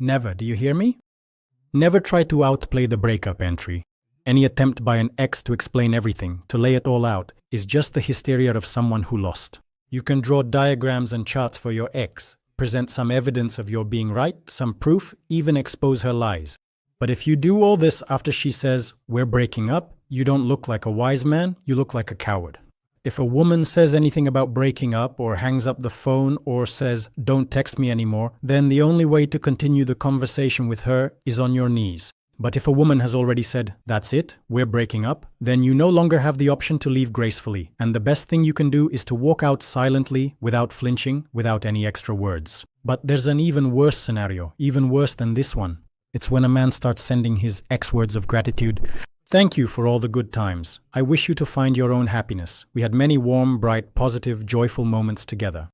Never, do you hear me? Never try to outplay the breakup entry. Any attempt by an ex to explain everything, to lay it all out, is just the hysteria of someone who lost. You can draw diagrams and charts for your ex, present some evidence of your being right, some proof, even expose her lies. But if you do all this after she says, "We're breaking up," you don't look like a wise man, you look like a coward. If a woman says anything about breaking up or hangs up the phone or says, "Don't text me anymore," then the only way to continue the conversation with her is on your knees. But if a woman has already said, "That's it, we're breaking up," then you no longer have the option to leave gracefully. And the best thing you can do is to walk out silently, without flinching, without any extra words. But there's an even worse scenario, even worse than this one. It's when a man starts sending his ex words of gratitude. "Thank you for all the good times. I wish you to find your own happiness. We had many warm, bright, positive, joyful moments together."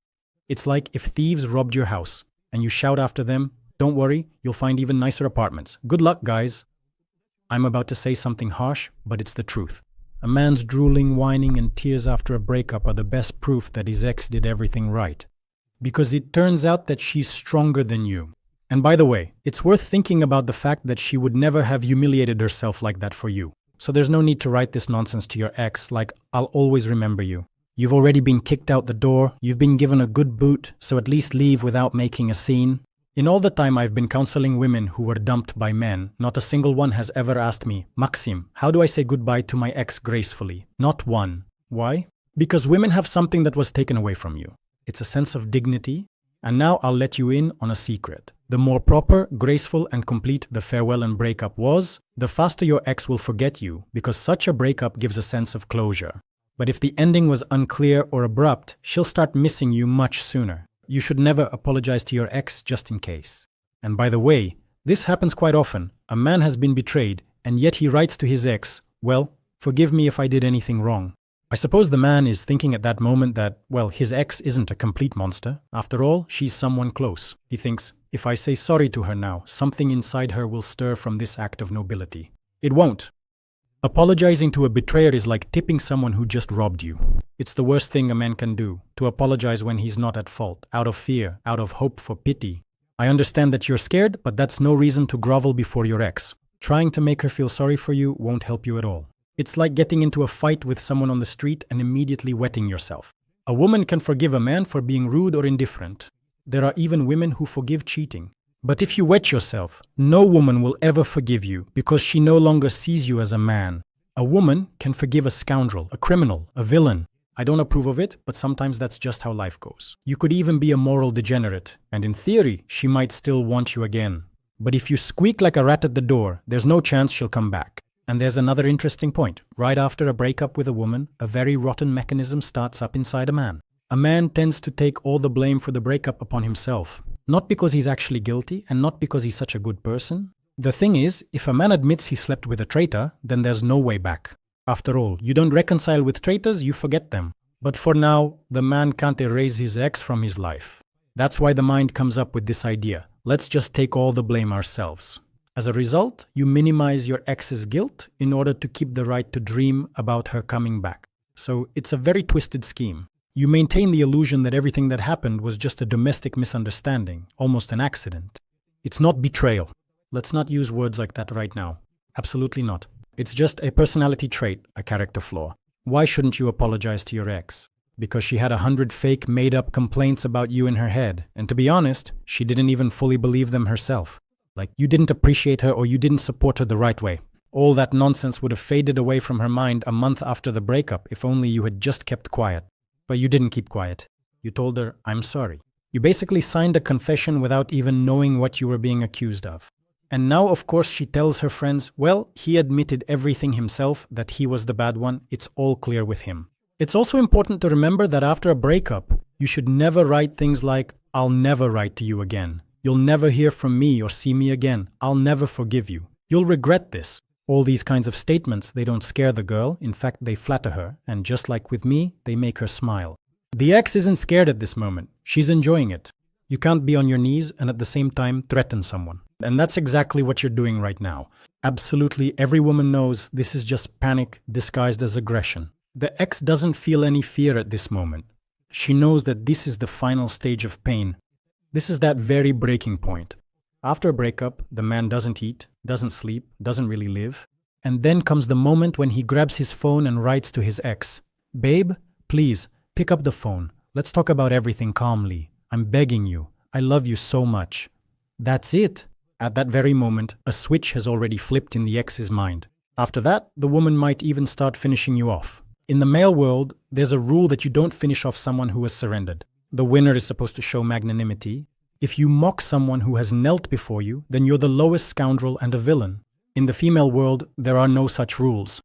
It's like if thieves robbed your house and you shout after them, "Don't worry, you'll find even nicer apartments. Good luck, guys." I'm about to say something harsh, but it's the truth. A man's drooling, whining, and tears after a breakup are the best proof that his ex did everything right. Because it turns out that she's stronger than you. And by the way, it's worth thinking about the fact that she would never have humiliated herself like that for you. So there's no need to write this nonsense to your ex like, "I'll always remember you." You've already been kicked out the door, you've been given a good boot, so at least leave without making a scene. In all the time I've been counseling women who were dumped by men, not a single one has ever asked me, "Maxim, how do I say goodbye to my ex gracefully?" Not one. Why? Because women have something that was taken away from you. It's a sense of dignity. And now I'll let you in on a secret. The more proper, graceful, and complete the farewell and breakup was, the faster your ex will forget you, because such a breakup gives a sense of closure. But if the ending was unclear or abrupt, she'll start missing you much sooner. You should never apologize to your ex just in case. And by the way, this happens quite often. A man has been betrayed, and yet he writes to his ex, "Well, forgive me if I did anything wrong." I suppose the man is thinking at that moment that, well, his ex isn't a complete monster. After all, she's someone close. He thinks, if I say sorry to her now, something inside her will stir from this act of nobility. It won't. Apologizing to a betrayer is like tipping someone who just robbed you. It's the worst thing a man can do, to apologize when he's not at fault, out of fear, out of hope for pity. I understand that you're scared, but that's no reason to grovel before your ex. Trying to make her feel sorry for you won't help you at all. It's like getting into a fight with someone on the street and immediately wetting yourself. A woman can forgive a man for being rude or indifferent. There are even women who forgive cheating. But if you wet yourself, no woman will ever forgive you because she no longer sees you as a man. A woman can forgive a scoundrel, a criminal, a villain. I don't approve of it, but sometimes that's just how life goes. You could even be a moral degenerate, and in theory, she might still want you again. But if you squeak like a rat at the door, there's no chance she'll come back. And there's another interesting point. Right after a breakup with a woman, a very rotten mechanism starts up inside a man. A man tends to take all the blame for the breakup upon himself. Not because he's actually guilty, and not because he's such a good person. The thing is, if a man admits he slept with a traitor, then there's no way back. After all, you don't reconcile with traitors, you forget them. But for now, the man can't erase his ex from his life. That's why the mind comes up with this idea. Let's just take all the blame ourselves. As a result, you minimize your ex's guilt in order to keep the right to dream about her coming back. So it's a very twisted scheme. You maintain the illusion that everything that happened was just a domestic misunderstanding, almost an accident. It's not betrayal. Let's not use words like that right now. Absolutely not. It's just a personality trait, a character flaw. Why shouldn't you apologize to your ex? Because she had 100 fake, made-up complaints about you in her head. And to be honest, she didn't even fully believe them herself. Like you didn't appreciate her or you didn't support her the right way. All that nonsense would have faded away from her mind a month after the breakup if only you had just kept quiet. But you didn't keep quiet. You told her, "I'm sorry." You basically signed a confession without even knowing what you were being accused of. And now, of course, she tells her friends, well, he admitted everything himself, that he was the bad one. It's all clear with him. It's also important to remember that after a breakup, you should never write things like, "I'll never write to you again. You'll never hear from me or see me again. I'll never forgive you. You'll regret this." All these kinds of statements, they don't scare the girl. In fact, they flatter her. And just like with me, they make her smile. The ex isn't scared at this moment. She's enjoying it. You can't be on your knees and at the same time threaten someone. And that's exactly what you're doing right now. Absolutely every woman knows this is just panic disguised as aggression. The ex doesn't feel any fear at this moment. She knows that this is the final stage of pain. This is that very breaking point. After a breakup, the man doesn't eat, doesn't sleep, doesn't really live. And then comes the moment when he grabs his phone and writes to his ex, "Babe, please, pick up the phone. Let's talk about everything calmly. I'm begging you. I love you so much." That's it. At that very moment, a switch has already flipped in the ex's mind. After that, the woman might even start finishing you off. In the male world, there's a rule that you don't finish off someone who has surrendered. The winner is supposed to show magnanimity. If you mock someone who has knelt before you, then you're the lowest scoundrel and a villain. In the female world, there are no such rules.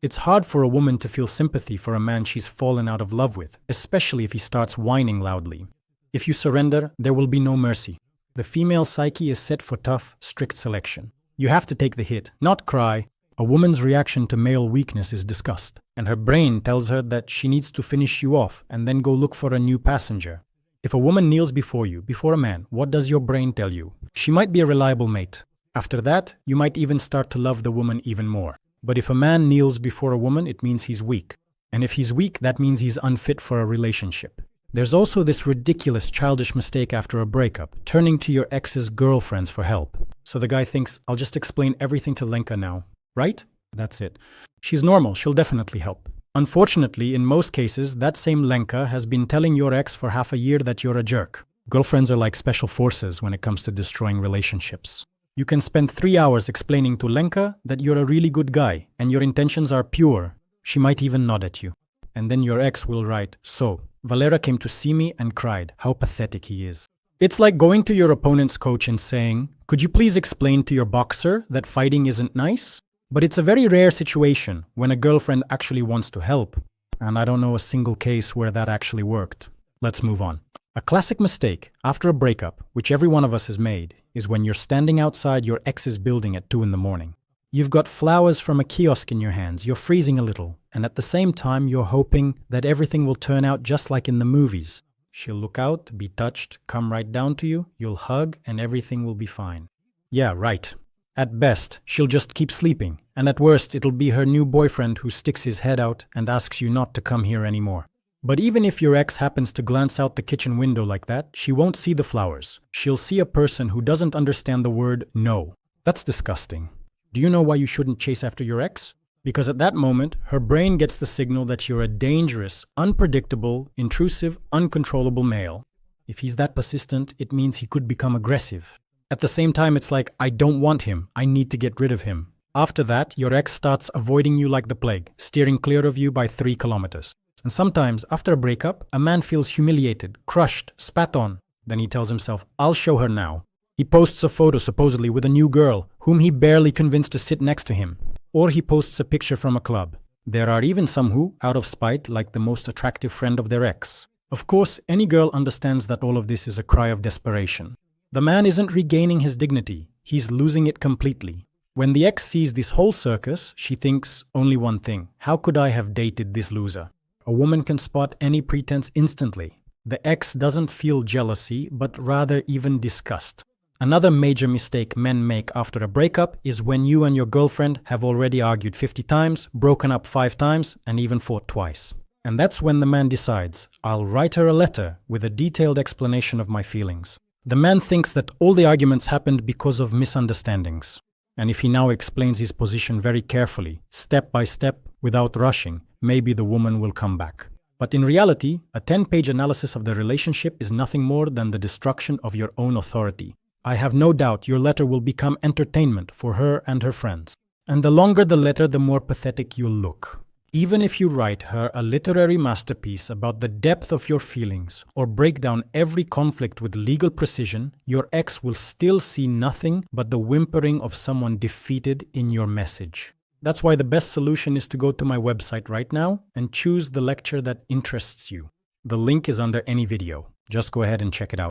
It's hard for a woman to feel sympathy for a man she's fallen out of love with, especially if he starts whining loudly. If you surrender, there will be no mercy. The female psyche is set for tough, strict selection. You have to take the hit, not cry. A woman's reaction to male weakness is disgust, and her brain tells her that she needs to finish you off and then go look for a new passenger. If a woman kneels before you, before a man, what does your brain tell you? She might be a reliable mate. After that, you might even start to love the woman even more. But if a man kneels before a woman, it means he's weak. And if he's weak, that means he's unfit for a relationship. There's also this ridiculous childish mistake after a breakup, turning to your ex's girlfriends for help. So the guy thinks, I'll just explain everything to Lenka now. Right? That's it. She's normal, she'll definitely help. Unfortunately, in most cases, that same Lenka has been telling your ex for half a year that you're a jerk. Girlfriends are like special forces when it comes to destroying relationships. You can spend 3 hours explaining to Lenka that you're a really good guy and your intentions are pure. She might even nod at you. And then your ex will write, "So, Valera came to see me and cried. How pathetic he is." It's like going to your opponent's coach and saying, "Could you please explain to your boxer that fighting isn't nice?" But it's a very rare situation when a girlfriend actually wants to help. And I don't know a single case where that actually worked. Let's move on. A classic mistake after a breakup, which every one of us has made, is when you're standing outside your ex's building at 2 in the morning. You've got flowers from a kiosk in your hands, you're freezing a little, and at the same time you're hoping that everything will turn out just like in the movies. She'll look out, be touched, come right down to you, you'll hug, and everything will be fine. Yeah, right. At best, she'll just keep sleeping, and at worst, it'll be her new boyfriend who sticks his head out and asks you not to come here anymore. But even if your ex happens to glance out the kitchen window like that, she won't see the flowers. She'll see a person who doesn't understand the word no. That's disgusting. Do you know why you shouldn't chase after your ex? Because at that moment, her brain gets the signal that you're a dangerous, unpredictable, intrusive, uncontrollable male. If he's that persistent, it means he could become aggressive. At the same time, it's like, I don't want him, I need to get rid of him. After that, your ex starts avoiding you like the plague, steering clear of you by 3 kilometers. And sometimes, after a breakup, a man feels humiliated, crushed, spat on. Then he tells himself, I'll show her now. He posts a photo supposedly with a new girl, whom he barely convinced to sit next to him. Or he posts a picture from a club. There are even some who, out of spite, like the most attractive friend of their ex. Of course, any girl understands that all of this is a cry of desperation. The man isn't regaining his dignity, he's losing it completely. When the ex sees this whole circus, she thinks only one thing: how could I have dated this loser? A woman can spot any pretense instantly. The ex doesn't feel jealousy, but rather even disgust. Another major mistake men make after a breakup is when you and your girlfriend have already argued 50 times, broken up 5 times, and even fought twice. And that's when the man decides, I'll write her a letter with a detailed explanation of my feelings. The man thinks that all the arguments happened because of misunderstandings. And if he now explains his position very carefully, step by step, without rushing, maybe the woman will come back. But in reality, a 10-page analysis of the relationship is nothing more than the destruction of your own authority. I have no doubt your letter will become entertainment for her and her friends. And the longer the letter, the more pathetic you'll look. Even if you write her a literary masterpiece about the depth of your feelings or break down every conflict with legal precision, your ex will still see nothing but the whimpering of someone defeated in your message. That's why the best solution is to go to my website right now and choose the lecture that interests you. The link is under any video. Just go ahead and check it out.